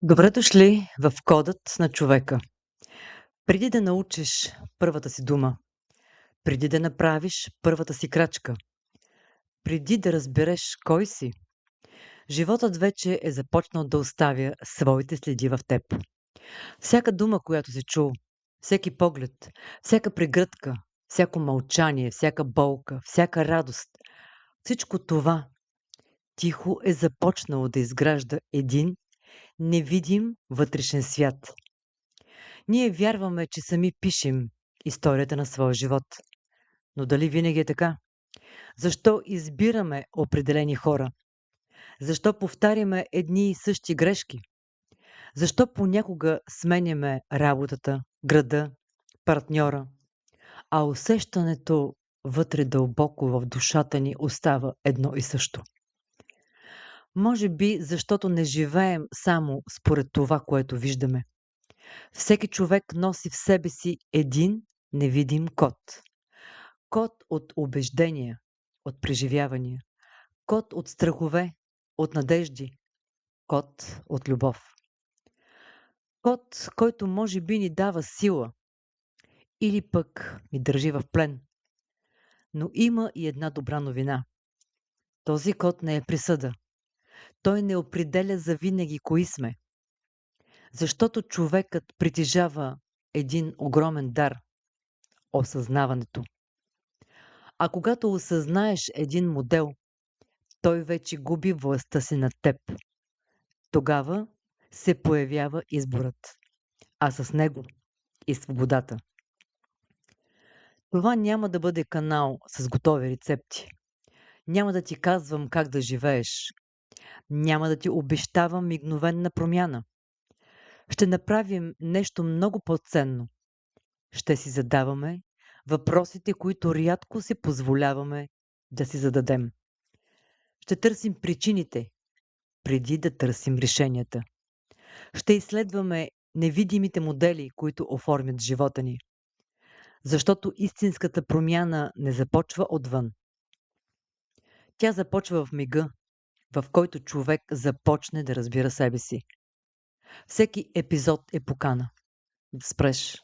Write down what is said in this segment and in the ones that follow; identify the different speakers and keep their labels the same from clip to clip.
Speaker 1: Добре дошли в кодът на човека. Преди да научиш първата си дума, преди да направиш първата си крачка, преди да разбереш кой си, животът вече е започнал да оставя своите следи в теб. Всяка дума, която си чул, всеки поглед, всяка прегръдка, всяко мълчание, всяка болка, всяка радост, всичко това тихо е започнало да изгражда един невидим вътрешен свят. Ние вярваме, че сами пишем историята на своя живот. Но дали винаги е така? Защо избираме определени хора? Защо повтаряме едни и същи грешки? Защо понякога сменяме работата, града, партньора, а усещането вътре дълбоко в душата ни остава едно и също? Може би защото не живеем само според това, което виждаме. Всеки човек носи в себе си един невидим код. Код от убеждения, от преживявания, код от страхове, от надежди, код от любов. Код, който може би ни дава сила или пък ни държи в плен. Но има и една добра новина. Този код не е присъда. Той не определя завинаги кои сме. Защото човекът притежава един огромен дар – осъзнаването. А когато осъзнаеш един модел, той вече губи властта си над теб. Тогава се появява изборът, а с него и свободата. Това няма да бъде канал с готови рецепти. Няма да ти казвам как да живееш. Няма да ти обещавам мигновенна промяна. Ще направим нещо много по-ценно. Ще си задаваме въпросите, които рядко си позволяваме да си зададем. Ще търсим причините, преди да търсим решенията. Ще изследваме невидимите модели, които оформят живота ни. Защото истинската промяна не започва отвън. Тя започва в мига, в който човек започне да разбира себе си. Всеки епизод е покана. Да спреш,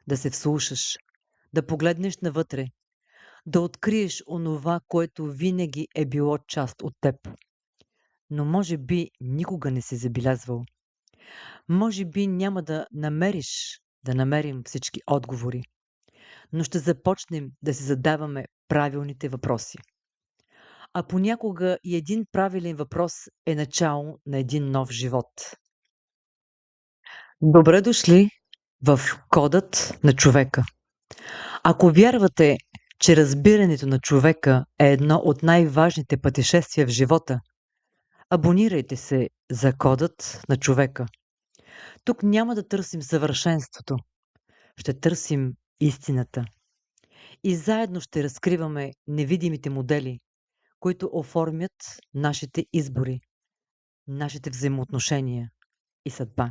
Speaker 1: да се вслушаш, да погледнеш навътре, да откриеш онова, което винаги е било част от теб. Но може би никога не си забелязвал. Може би няма да намерим всички отговори, но ще започнем да си задаваме правилните въпроси. А понякога и един правилен въпрос е начало на един нов живот. Добре дошли в кодът на човека. Ако вярвате, че разбирането на човека е едно от най-важните пътешествия в живота, абонирайте се за кодът на човека. Тук няма да търсим съвършенството, ще търсим истината. И заедно ще разкриваме невидимите модели, които оформят нашите избори, нашите взаимоотношения и съдба.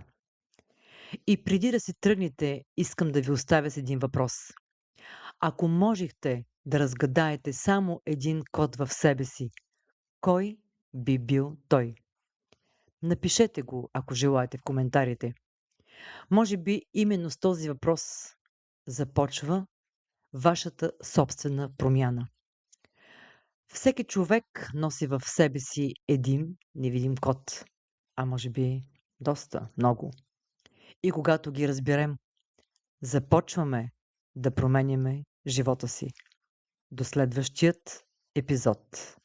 Speaker 1: И преди да си тръгнете, искам да ви оставя с един въпрос. Ако можехте да разгадаете само един код в себе си, кой би бил той? Напишете го, ако желаете, в коментарите. Може би именно с този въпрос започва вашата собствена промяна. Всеки човек носи в себе си един невидим код, а може би доста, много. И когато ги разберем, започваме да променяме живота си. До следващият епизод.